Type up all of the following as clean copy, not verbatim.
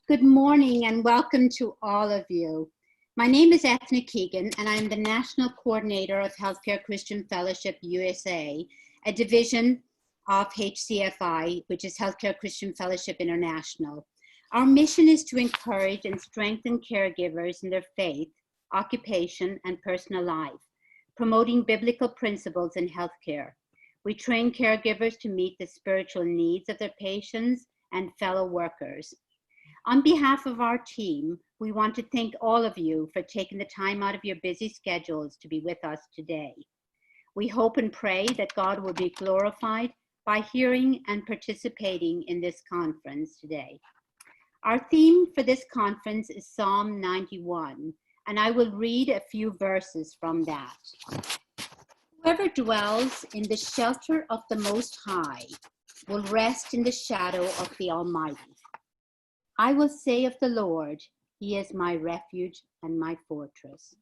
Good morning and welcome to all of you. My name is Ethna Keegan and I'm the National Coordinator of Healthcare Christian Fellowship USA, a division of HCFI, which is Healthcare Christian Fellowship International. Our mission is to encourage and strengthen caregivers in their faith, occupation, and personal life, promoting biblical principles in healthcare. We train caregivers to meet the spiritual needs of their patients and fellow workers. On behalf of our team, we want to thank all of you for taking the time out of your busy schedules to be with us today. We hope and pray that God will be glorified by hearing and participating in this conference today. Our theme for this conference is Psalm 91, and I will read a few verses from that. Whoever dwells in the shelter of the Most High will rest in the shadow of the Almighty. I will say of the Lord, He is my refuge and my fortress,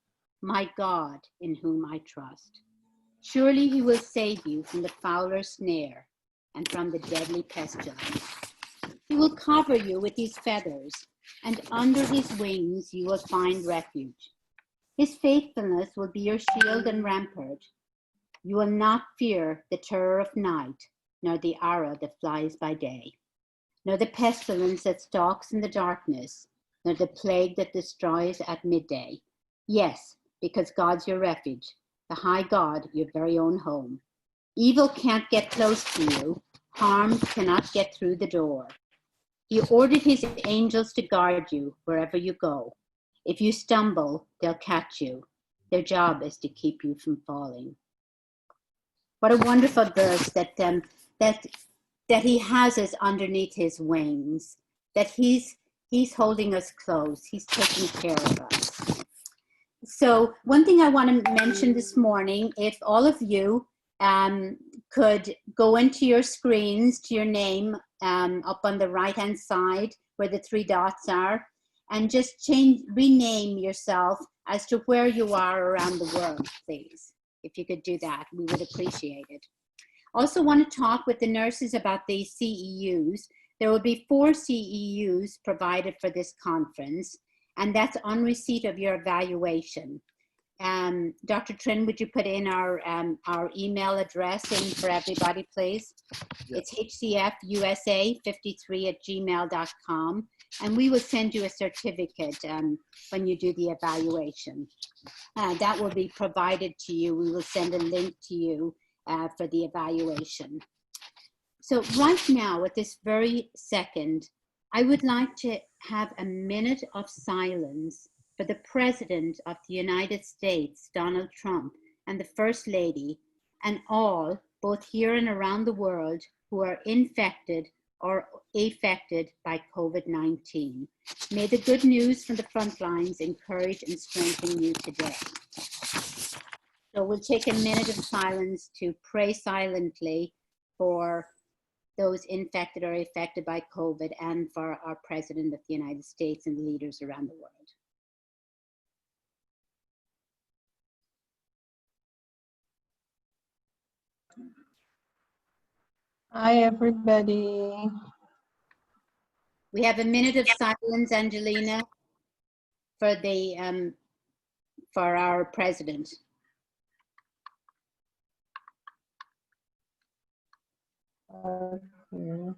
my God in whom I trust. Surely He will save you from the fowler's snare and from the deadly pestilence. He will cover you with His feathers, and under His wings you will find refuge. His faithfulness will be your shield and rampart. You will not fear the terror of night, nor the arrow that flies by day, nor the pestilence that stalks in the darkness, nor the plague that destroys at midday. Yes, because God's your refuge, the high God, your very own home. Evil can't get close to you. Harm cannot get through the door. He ordered His angels to guard you wherever you go. If you stumble, they'll catch you. Their job is to keep you from falling. What a wonderful verse that He has us underneath His wings, that He's holding us close. He's taking care of us. So one thing I want to mention this morning, if all of you could go into your screens to your name up on the right-hand side where the three dots are, and just rename yourself as to where you are around the world, please. If you could do that, we would appreciate it. Also want to talk with the nurses about the CEUs. There will be 4 CEUs provided for this conference, and that's on receipt of your evaluation. Dr. Trin, would you put in our email address in for everybody, please? Yep. It's hcfusa53@gmail.com, and we will send you a certificate when you do the evaluation. That will be provided to you. We will send a link to you for the evaluation. So right now, at this very second, I would like to have a minute of silence for the President of the United States, Donald Trump, and the First Lady, and all, both here and around the world, who are infected or affected by COVID-19. May the good news from the Frontlines encourage and strengthen you today. So we'll take a minute of silence to pray silently for those infected or affected by COVID and for our President of the United States and leaders around the world. Hi, everybody. We have a minute of silence, Angelina, for the for our President. Okay.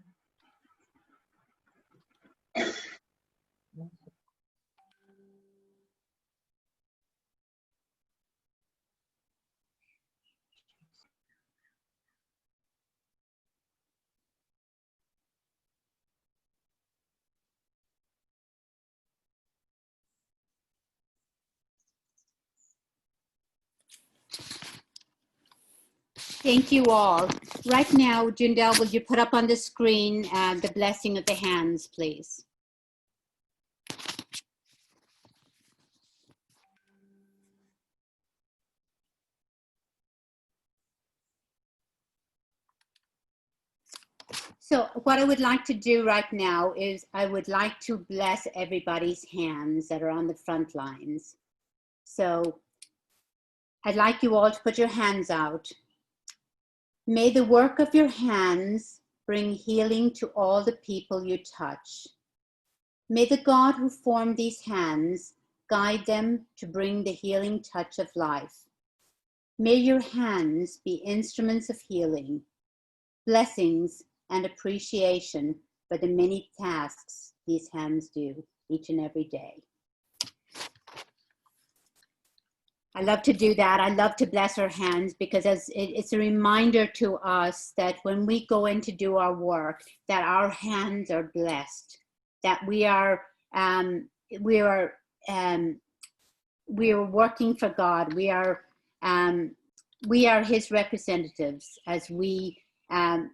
Thank you all. Right now, Jundel, will you put up on the screen the blessing of the hands, please? So what I would like to do right now is I would like to bless everybody's hands that are on the front lines. So I'd like you all to put your hands out. May the work of your hands bring healing to all the people you touch. May the God who formed these hands guide them to bring the healing touch of life. May your hands be instruments of healing, blessings, and appreciation for the many tasks these hands do each and every day. I love to do that. I love to bless our hands because it's a reminder to us that when we go in to do our work, that our hands are blessed, that we are working for God. We are His representatives as we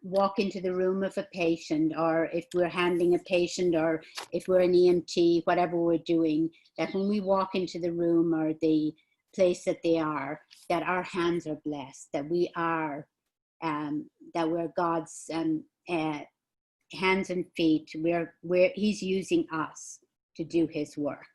walk into the room of a patient, or if we're handling a patient, or if we're an EMT, whatever we're doing, that when we walk into the room or the place that they are, that our hands are blessed, that we are, that we're God's hands and feet. He's using us to do His work.